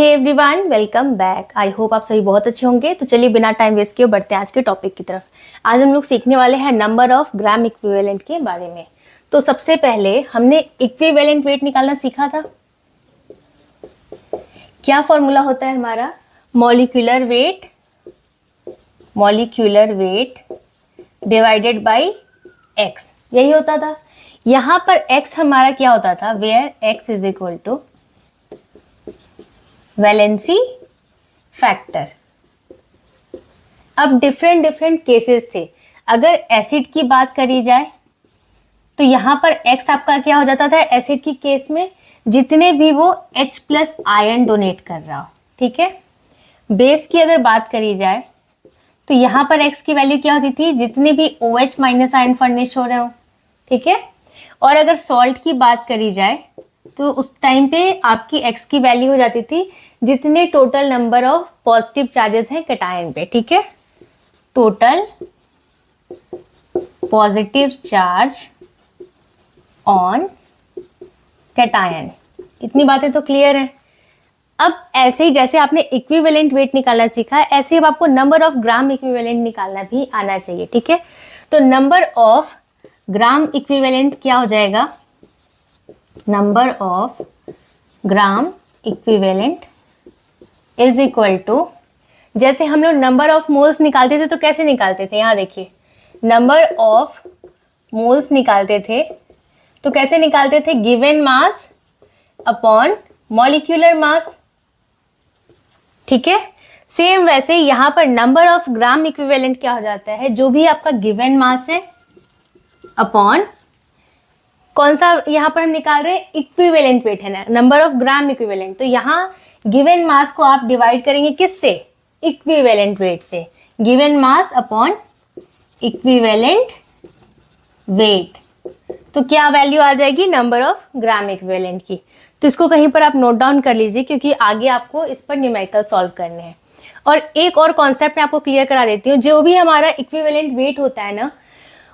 Hey everyone, welcome back. I hope आप सभी बहुत अच्छे होंगे। तो चलिए बिना टाइम वेस्ट किए बढ़ते हैं आज के टॉपिक की तरफ। आज हम लोग सीखने वाले हैं नंबर ऑफ ग्राम इक्विवेलेंट के बारे में। तो सबसे पहले हमने इक्विवेलेंट वेट निकालना सीखा था। क्या फॉर्मूला होता है हमारा? Molecular weight divided by x, यही होता था। यहां पर एक्स हमारा क्या होता था? Where X is equal to valency factor. अब डिफरेंट केसेस थे। अगर एसिड की बात करी जाए तो यहां पर एक्स आपका क्या हो जाता था एसिड की केस में? जितने भी वो H प्लस आयन डोनेट कर रहा हो, ठीक है। बेस की अगर बात करी जाए तो यहां पर एक्स की वैल्यू क्या होती थी? जितने भी OH माइनस आयन फर्निश हो रहे हो, ठीक है। और अगर सॉल्ट की बात करी जाए तो उस टाइम पे आपकी एक्स की वैल्यू हो जाती थी जितने total number of positive charges हैं कैटायन पे, ठीक है। Total positive charge on cation. इतनी बातें तो क्लियर है। अब ऐसे ही जैसे आपने इक्विवेलेंट वेट निकालना सीखा है, ऐसे अब आपको नंबर ऑफ ग्राम इक्विवेलेंट निकालना भी आना चाहिए, ठीक है। तो नंबर ऑफ ग्राम इक्विवेलेंट क्या हो जाएगा? Number of gram equivalent is equal to, जैसे हम लोग नंबर ऑफ मोल्स निकालते थे तो कैसे निकालते थे? यहां देखिए, नंबर ऑफ मोल्स निकालते थे तो कैसे निकालते थे? Given mass upon molecular mass, ठीक है। सेम वैसे यहां पर नंबर ऑफ ग्राम इक्विवेलेंट क्या हो जाता है? जो भी आपका गिवन मास है अपॉन कौन सा यहां पर हम निकाल रहे हैं? इक्विवेलेंट वेट है ना, नंबर ऑफ ग्राम इक्विवेलेंट। तो यहां गिवन मास को आप डिवाइड करेंगे किससे? इक्विवेलेंट वेट से। Given mass upon equivalent weight, तो क्या वैल्यू आ जाएगी? नंबर ऑफ ग्राम इक्विवेलेंट की। तो इसको कहीं पर आप नोट डाउन कर लीजिए क्योंकि आगे आपको इस पर न्यूमेरिकल सॉल्व करने हैं। और एक और कॉन्सेप्ट मैं आपको क्लियर करा देती हूँ। जो भी हमारा इक्विवेलेंट वेट होता है ना,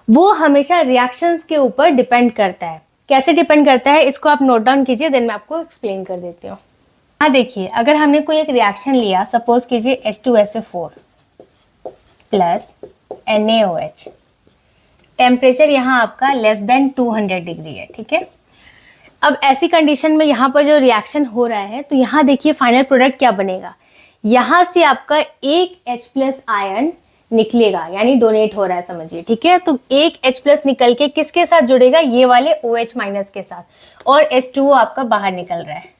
वो हमेशा रिएक्शंस के ऊपर डिपेंड करता है। कैसे डिपेंड करता है इसको आप नोट डाउन कीजिए, देन मैं आपको एक्सप्लेन कर देती हूँ। हाँ देखिए, अगर हमने कोई एक रिएक्शन लिया, सपोज कीजिए H2SO4 प्लस NaOH, टेम्परेचर यहाँ आपका लेस देन 200 डिग्री है, ठीक है। अब ऐसी कंडीशन में यहाँ पर जो रिएक्शन हो रहा है तो यहाँ देखिए फाइनल प्रोडक्ट क्या बनेगा? यहाँ से आपका एक H प्लस आयन निकलेगा, यानी डोनेट हो रहा है, समझिए, ठीक है। तो एक H प्लस निकल के किसके साथ जुड़ेगा? ये वाले OH माइनस के साथ, और H2O आपका बाहर निकल रहा है,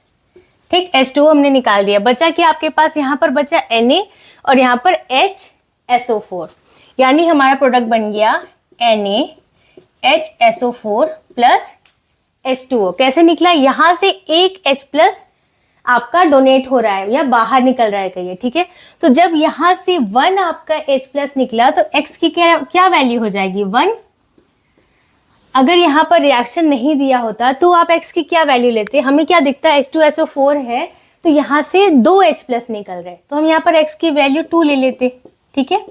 ठीक। H2O हमने निकाल दिया, बचा क्या आपके पास? यहाँ पर बचा Na और यहाँ पर HSO4, यानी हमारा प्रोडक्ट बन गया NaHSO4 प्लस H2O। कैसे निकला? यहाँ से एक H प्लस आपका डोनेट हो रहा है या बाहर निकल रहा है कहिए, ठीक है। तो जब यहाँ से 1 आपका H प्लस निकला तो X की क्या वैल्यू हो जाएगी? 1। अगर यहाँ पर रिएक्शन नहीं दिया होता तो आप X की क्या वैल्यू लेते? हमें क्या दिखता है? H2SO4 है तो यहाँ से 2 H प्लस निकल रहे, तो हम यहाँ पर X की वैल्यू 2 ले लेते, ठीक है।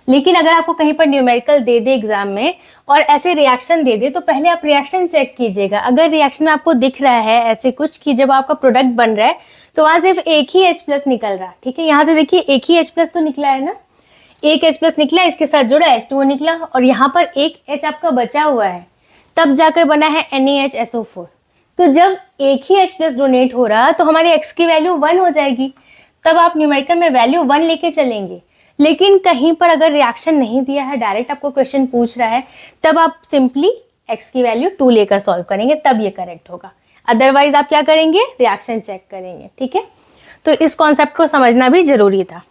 लेकिन अगर आपको कहीं पर न्यूमेरिकल दे दे एग्जाम में और ऐसे रिएक्शन दे दे तो पहले आप रिएक्शन चेक कीजिएगा। अगर रिएक्शन में आपको दिख रहा है ऐसे कुछ कि जब आपका प्रोडक्ट बन रहा है तो वहां सिर्फ एक ही H प्लस निकल रहा है, ठीक है। यहाँ से देखिए एक ही H प्लस तो निकला है ना, एक H प्लस निकला, इसके साथ जुड़ा H2O निकला और यहाँ पर एक H आपका बचा हुआ है, तब जाकर बना है NaHSO4। तो जब एक ही H प्लस डोनेट हो रहा तो हमारी X की वैल्यू 1 हो जाएगी, तब आप न्यूमेरिकल में वैल्यू 1 लेके चलेंगे। लेकिन कहीं पर अगर रिएक्शन नहीं दिया है, डायरेक्ट आपको क्वेश्चन पूछ रहा है, तब आप सिंपली X की वैल्यू 2 लेकर सॉल्व करेंगे, तब ये करेक्ट होगा। अदरवाइज आप क्या करेंगे? रिएक्शन चेक करेंगे, ठीक है। तो इस कॉन्सेप्ट को समझना भी जरूरी था।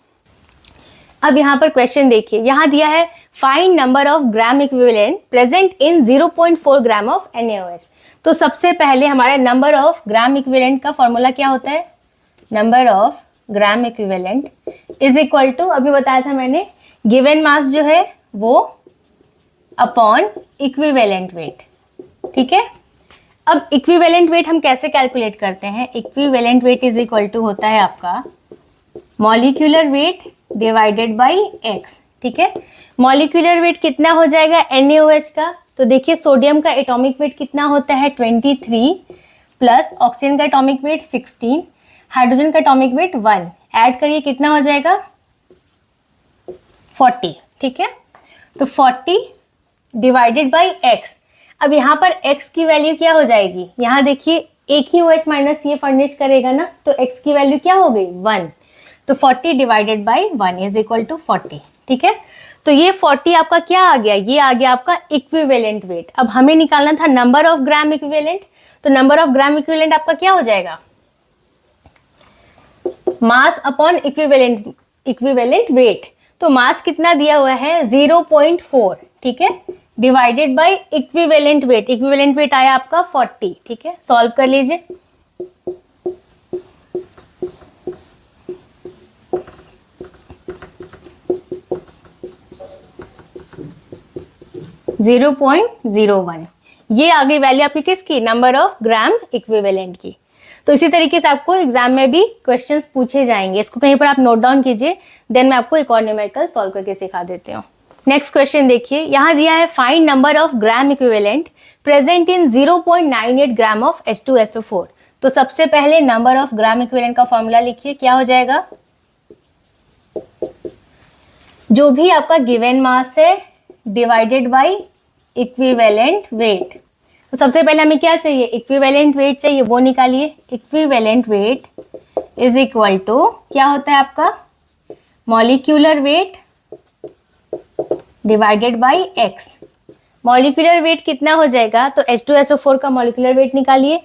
अब यहाँ पर क्वेश्चन देखिए, यहाँ दिया है find number of gram equivalent present in 0.4 gram of NaOH। तो सबसे पहले हमारा नंबर ऑफ ग्राम इक्विवेलेंट का फॉर्मूला क्या होता है? Number of gram equivalent is equal to, अभी बताया था मैंने, गिवन मास जो है वो अपॉन इक्विवेलेंट वेट, ठीक है। अब इक्विवेलेंट वेट हम कैसे कैलकुलेट करते हैं? Equivalent weight is equal to होता है आपका molecular weight divided by X, ठीक है। मॉलिक्यूलर वेट कितना हो जाएगा NaOH का? तो देखिए सोडियम का एटॉमिक वेट कितना होता है? 23 प्लस ऑक्सीजन का एटॉमिक वेट 16, हाइड्रोजन का एटॉमिक वेट 1, ऐड करिए कितना हो जाएगा 40, ठीक है। तो 40 डिवाइडेड बाई x। अब यहाँ पर x की वैल्यू क्या हो जाएगी, यहाँ देखिए एक ही OH माइनस ये फर्निश करेगा ना, तो x की वैल्यू क्या हो गई 1। तो 40 divided by 1 is equal to 40, ठीक है। तो ये 40 आपका क्या आ गया, ये आ गया आपका इक्विवेलेंट वेट। अब हमें निकालना था नंबर ऑफ ग्राम इक्विवेलेंट, तो नंबर ऑफ ग्राम इक्विवेलेंट आपका क्या हो जाएगा, मास अपॉन इक्विवेलेंट वेट। तो मास कितना दिया हुआ है 0.4, ठीक है, divided by equivalent weight. Equivalent weight आया आपका 40, ठीक है। सॉल्व कर लीजिए। .01, ये आ गई वैल्यू आपकी किसकी, नंबर ऑफ ग्राम इक्विवेलेंट की। तो इसी तरीके से आपको एग्जाम में भी क्वेश्चंस पूछे जाएंगे, इसको कहीं पर आप नोट डाउन कीजिए, देन मैं आपको एक और न्यूमेरिकल सॉल्व करके सिखा देती हूँ। नेक्स्ट क्वेश्चन देखिए, यहाँ दिया है find number of gram equivalent present in 0.98 gram of H2SO4। तो सबसे पहले नंबर ऑफ ग्राम इक्विवेलेंट का फॉर्मूला लिखिए, क्या हो जाएगा, जो भी आपका गिवन मास है डिवाइडेड बाई इक्विवेलेंट वेट। तो सबसे पहले हमें क्या चाहिए, इक्विवेलेंट वेट चाहिए, वो निकालिए। Equivalent weight is equal to क्या होता है आपका, molecular weight divided by x। Molecular weight कितना हो जाएगा, तो H2SO4 का मॉलिक्यूलर वेट निकालिए।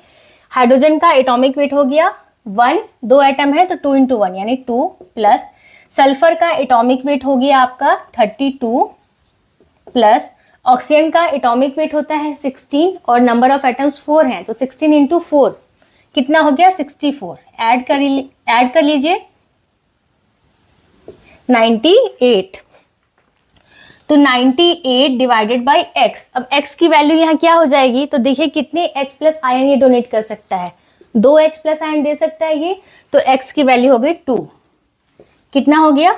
हाइड्रोजन का एटॉमिक वेट हो गया 1, 2 एटम है तो 2 × 1 यानी 2, प्लस सल्फर का एटॉमिक वेट हो गया आपका 32, प्लस ऑक्सीजन का एटॉमिक वेट होता है 16 और नंबर ऑफ एटम्स 4 हैं, तो 16 × 4 कितना हो गया 64। ऐड कर लीजिए 98। तो 98 डिवाइडेड बाई x। अब x की वैल्यू यहाँ क्या हो जाएगी, तो देखिए कितने H प्लस आयन ये डोनेट कर सकता है, 2 H प्लस आयन दे सकता है ये, तो x की वैल्यू हो गई 2, कितना हो गया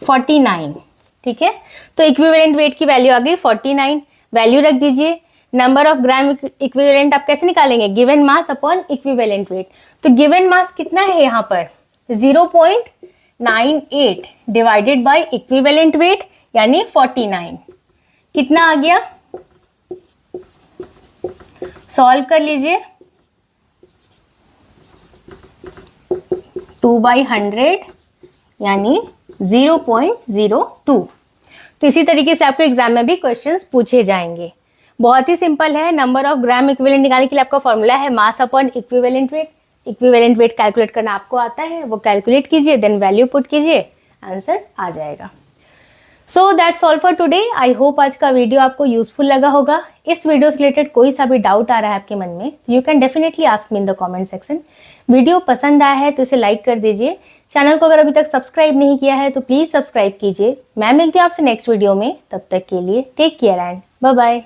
49, ठीक है। तो इक्विवेलेंट वेट की वैल्यू आ गई 49, वैल्यू रख दीजिए। नंबर ऑफ ग्राम इक्विवेलेंट आप कैसे निकालेंगे, given mass upon equivalent weight. तो गिवन मास कितना है यहाँ पर 0.98 डिवाइडेड बाय इक्विवेलेंट वेट यानी 49, कितना आ गया, सॉल्व कर लीजिए। 2/100 यानी 0.02। तो इसी तरीके से आपको एग्जाम में भी क्वेश्चंस पूछे जाएंगे। बहुत ही सिंपल है। नंबर ऑफ ग्राम इक्विवेलेंट निकालने के लिए आपका फॉर्मूला है mass upon equivalent weight. Equivalent weight calculate करना आपको आता है, वो कैलकुलेट कीजिए, देन वैल्यू पुट कीजिए, आंसर आ जाएगा। So that's all for today. I hope आज का वीडियो आपको यूजफुल लगा होगा। इस वीडियो से रिलेटेड कोई सा भी डाउट आ रहा है आपके मन में, you can definitely ask me in the comment section. Video पसंद आया है तो इसे लाइक कर दीजिए। चैनल को अगर अभी तक सब्सक्राइब नहीं किया है तो प्लीज सब्सक्राइब कीजिए। मैं मिलती हूँ आपसे नेक्स्ट वीडियो में, तब तक के लिए take care and bye bye.